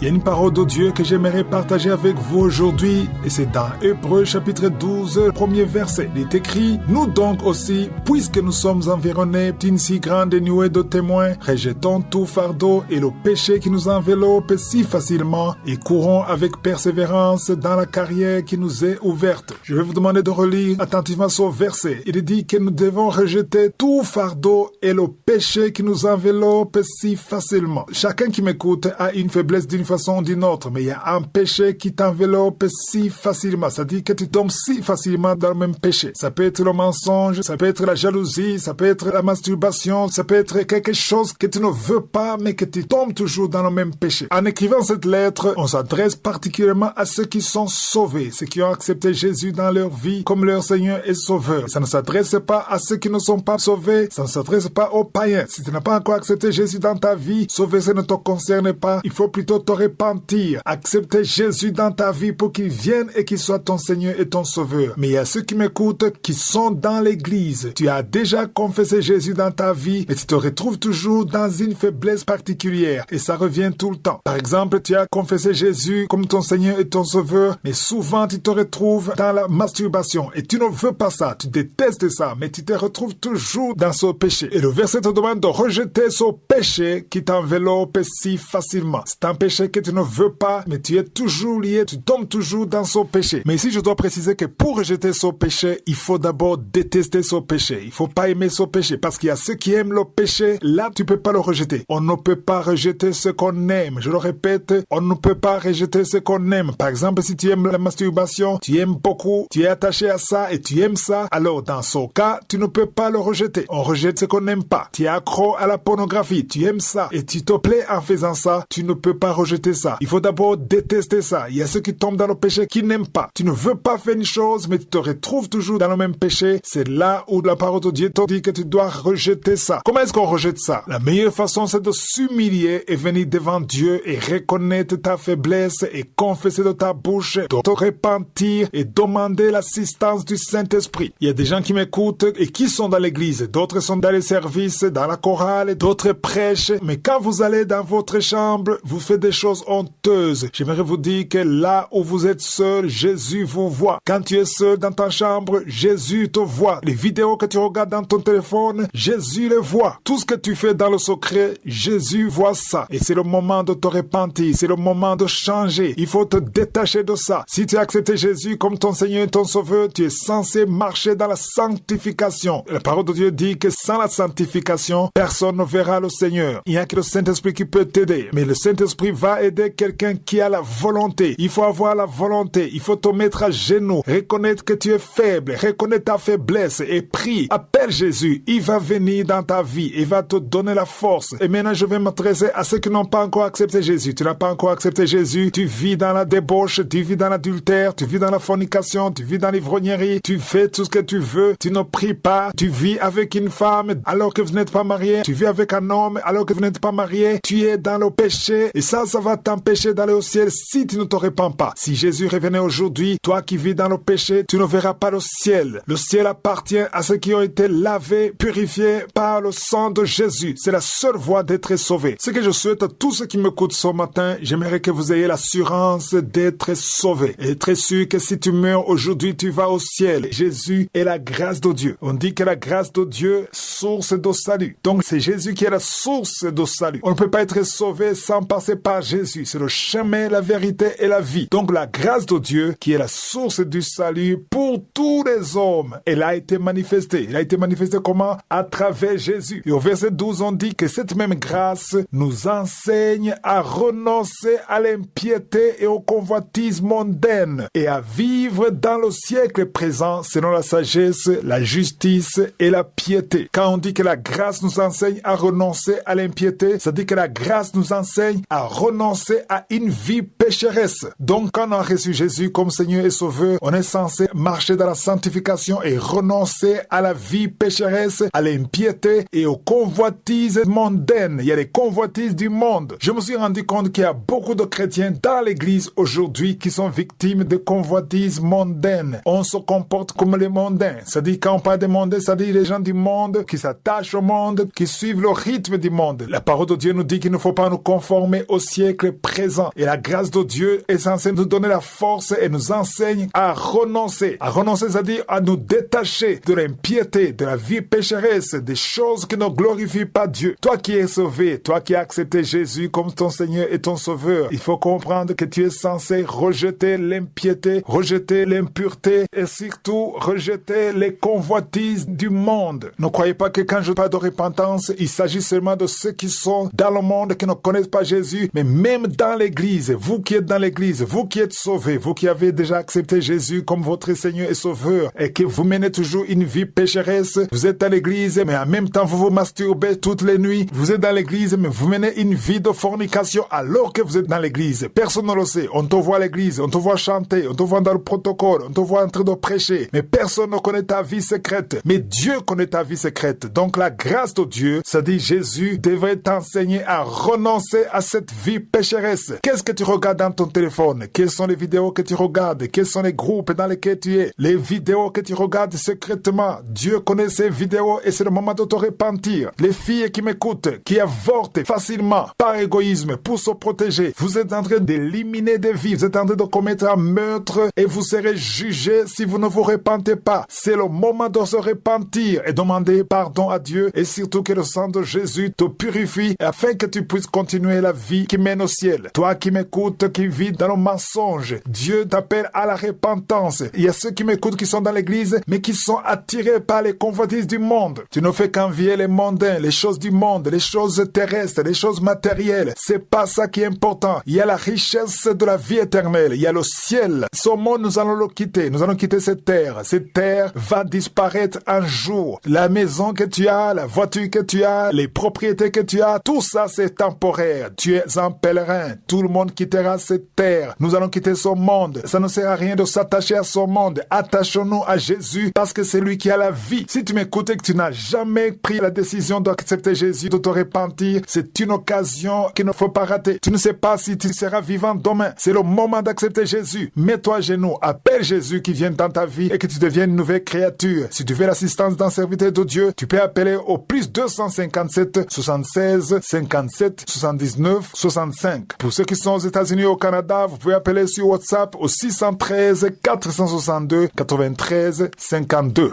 Il y a une parole de Dieu que j'aimerais partager avec vous aujourd'hui et c'est dans Hébreux chapitre 12, premier verset. Il est écrit: nous donc aussi, puisque nous sommes environnés d'une si grande nuée de témoins, rejetons tout fardeau et le péché qui nous enveloppe si facilement et courons avec persévérance dans la carrière qui nous est ouverte. Je vais vous demander de relire attentivement ce verset. Il dit que nous devons rejeter tout fardeau et le péché qui nous enveloppe si facilement. Chacun qui m'écoute a une faiblesse d'une façon ou d'une autre, mais il y a un péché qui t'enveloppe si facilement. Ça dit que tu tombes si facilement dans le même péché. Ça peut être le mensonge, ça peut être la jalousie, ça peut être la masturbation, ça peut être quelque chose que tu ne veux pas, mais que tu tombes toujours dans le même péché. En écrivant cette lettre, on s'adresse particulièrement à ceux qui sont sauvés, ceux qui ont accepté Jésus dans leur vie comme leur Seigneur et Sauveur. Ça ne s'adresse pas à ceux qui ne sont pas sauvés, ça ne s'adresse pas aux païens. Si tu n'as pas encore accepté Jésus dans ta vie, sauver ça ne te concerne pas. Il faut plutôt te repentir, accepter Jésus dans ta vie pour qu'il vienne et qu'il soit ton Seigneur et ton Sauveur. Mais il y a ceux qui m'écoutent qui sont dans l'église. Tu as déjà confessé Jésus dans ta vie, mais tu te retrouves toujours dans une faiblesse particulière et ça revient tout le temps. Par exemple, tu as confessé Jésus comme ton Seigneur et ton Sauveur, mais souvent tu te retrouves dans la masturbation et tu ne veux pas ça, tu détestes ça, mais tu te retrouves toujours dans ce péché. Et le verset te demande de rejeter ce péché qui t'enveloppe si facilement. C'est un péché que tu ne veux pas, mais tu es toujours lié, tu tombes toujours dans ce péché. Mais ici, je dois préciser que pour rejeter ce péché, il faut d'abord détester ce péché. Il faut pas aimer ce péché, parce qu'il y a ceux qui aiment le péché, là, tu peux pas le rejeter. On ne peut pas rejeter ce qu'on aime. Je le répète, on ne peut pas rejeter ce qu'on aime. Par exemple, si tu aimes la masturbation, tu aimes beaucoup, tu es attaché à ça et tu aimes ça, alors dans ce cas, tu ne peux pas le rejeter. On rejette ce qu'on n'aime pas. Tu es accro à la pornographie, tu aimes ça et tu te plais en faisant ça, tu ne peux pas rejeter ça. Il faut d'abord détester ça. Il y a ceux qui tombent dans le péché qui n'aiment pas. Tu ne veux pas faire une chose, mais tu te retrouves toujours dans le même péché. C'est là où la parole de Dieu te dit que tu dois rejeter ça. Comment est-ce qu'on rejette ça? La meilleure façon, c'est de s'humilier et venir devant Dieu et reconnaître ta faiblesse et confesser de ta bouche, de te repentir et demander l'assistance du Saint-Esprit. Il y a des gens qui m'écoutent et qui sont dans l'église. D'autres sont dans les services, dans la chorale, d'autres prêchent. Mais quand vous allez dans votre chambre, vous faites des choses honteuses. J'aimerais vous dire que là où vous êtes seul, Jésus vous voit. Quand tu es seul dans ta chambre, Jésus te voit. Les vidéos que tu regardes dans ton téléphone, Jésus les voit. Tout ce que tu fais dans le secret, Jésus voit ça. Et c'est le moment de te repentir. C'est le moment de changer. Il faut te détacher de ça. Si tu as accepté Jésus comme ton Seigneur et ton Sauveur, tu es censé marcher dans la sanctification. La parole de Dieu dit que sans la sanctification, personne ne verra le Seigneur. Il n'y a que le Saint-Esprit qui peut t'aider. Mais le Saint-Esprit va aider quelqu'un qui a la volonté. Il faut avoir la volonté. Il faut te mettre à genoux. Reconnaître que tu es faible. Reconnaître ta faiblesse et prie. Appelle Jésus. Il va venir dans ta vie. Il va te donner la force. Et maintenant, je vais m'adresser à ceux qui n'ont pas encore accepté Jésus. Tu n'as pas encore accepté Jésus. Tu vis dans la débauche. Tu vis dans l'adultère. Tu vis dans la fornication. Tu vis dans l'ivrognerie. Tu fais tout ce que tu veux. Tu ne pries pas. Tu vis avec une femme alors que vous n'êtes pas marié. Tu vis avec un homme alors que vous n'êtes pas marié. Tu es dans le péché. Et ça va t'empêcher d'aller au ciel si tu ne te repens pas. Si Jésus revenait aujourd'hui, toi qui vis dans le péché, tu ne verras pas le ciel. Le ciel appartient à ceux qui ont été lavés, purifiés par le sang de Jésus. C'est la seule voie d'être sauvé. Ce que je souhaite à tous ceux qui m'écoutent ce matin, j'aimerais que vous ayez l'assurance d'être sauvés. Et être sûr que si tu meurs aujourd'hui, tu vas au ciel. Jésus est la grâce de Dieu. On dit que la grâce de Dieu, source de salut. Donc c'est Jésus qui est la source de salut. On ne peut pas être sauvé sans passer par Jésus. C'est le chemin, la vérité et la vie. Donc la grâce de Dieu, qui est la source du salut pour tous les hommes, elle a été manifestée. Elle a été manifestée comment? À travers Jésus. Et au verset 12, on dit que cette même grâce nous enseigne à renoncer à l'impiété et aux convoitises mondaines et à vivre dans le siècle présent selon la sagesse, la justice et la piété. Quand on dit que la grâce nous enseigne à renoncer à l'impiété, ça dit que la grâce nous enseigne à renoncer à une vie pécheresse. Donc, quand on a reçu Jésus comme Seigneur et Sauveur, on est censé marcher dans la sanctification et renoncer à la vie pécheresse, à l'impiété et aux convoitises mondaines. Il y a les convoitises du monde. Je me suis rendu compte qu'il y a beaucoup de chrétiens dans l'église aujourd'hui qui sont victimes de convoitises mondaines. On se comporte comme les mondains. C'est-à-dire, quand on parle des mondains, c'est-à-dire les gens du monde qui s'attachent au monde, qui suivent le rythme du monde. La parole de Dieu nous dit qu'il ne faut pas nous conformer au siècle siècle présent. Et la grâce de Dieu est censée nous donner la force et nous enseigne à renoncer. À renoncer, c'est-à-dire à nous détacher de l'impiété, de la vie pécheresse, des choses qui ne glorifient pas Dieu. Toi qui es sauvé, toi qui as accepté Jésus comme ton Seigneur et ton Sauveur, il faut comprendre que tu es censé rejeter l'impiété, rejeter l'impureté et surtout rejeter les convoitises du monde. Ne croyez pas que quand je parle de repentance, il s'agit seulement de ceux qui sont dans le monde, qui ne connaissent pas Jésus, mais même dans l'église, vous qui êtes dans l'église, vous qui êtes sauvés, vous qui avez déjà accepté Jésus comme votre Seigneur et Sauveur et que vous menez toujours une vie pécheresse, vous êtes dans l'église, mais en même temps vous vous masturbez toutes les nuits, vous êtes dans l'église, mais vous menez une vie de fornication alors que vous êtes dans l'église. Personne ne le sait. On te voit à l'église, on te voit chanter, on te voit dans le protocole, on te voit en train de prêcher, mais personne ne connaît ta vie secrète. Mais Dieu connaît ta vie secrète. Donc la grâce de Dieu, ça dit Jésus devrait t'enseigner à renoncer à cette vie pécheresse. Qu'est-ce que tu regardes dans ton téléphone? Quelles sont les vidéos que tu regardes? Quels sont les groupes dans lesquels tu es? Les vidéos que tu regardes secrètement. Dieu connaît ces vidéos et c'est le moment de te repentir. Les filles qui m'écoutent, qui avortent facilement par égoïsme pour se protéger, vous êtes en train d'éliminer des vies, vous êtes en train de commettre un meurtre et vous serez jugés si vous ne vous repentez pas. C'est le moment de se repentir et demander pardon à Dieu et surtout que le sang de Jésus te purifie afin que tu puisses continuer la vie qui mène au ciel. Toi qui m'écoutes, qui vis dans le mensonge, Dieu t'appelle à la repentance. Il y a ceux qui m'écoutent qui sont dans l'église mais qui sont attirés par les convoitises du monde. Tu ne fais qu'envier les mondains, les choses du monde, les choses terrestres, les choses matérielles. C'est pas ça qui est important. Il y a la richesse de la vie éternelle. Il y a le ciel. Ce monde, nous allons le quitter. Nous allons quitter cette terre. Cette terre va disparaître un jour. La maison que tu as, la voiture que tu as, les propriétés que tu as, tout ça c'est temporaire. Tu es un pèlerin. Tout le monde quittera cette terre. Nous allons quitter ce monde. Ça ne sert à rien de s'attacher à ce monde. Attachons-nous à Jésus parce que c'est lui qui a la vie. Si tu m'écoutes et que tu n'as jamais pris la décision d'accepter Jésus, de te repentir, c'est une occasion qu'il ne faut pas rater. Tu ne sais pas si tu seras vivant demain. C'est le moment d'accepter Jésus. Mets-toi à genoux. Appelle Jésus qui vient dans ta vie et que tu deviennes une nouvelle créature. Si tu veux l'assistance d'un serviteur de Dieu, tu peux appeler au plus 257 76 57 79 65. Pour ceux qui sont aux États-Unis et au Canada, vous pouvez appeler sur WhatsApp au 613 462 93 52.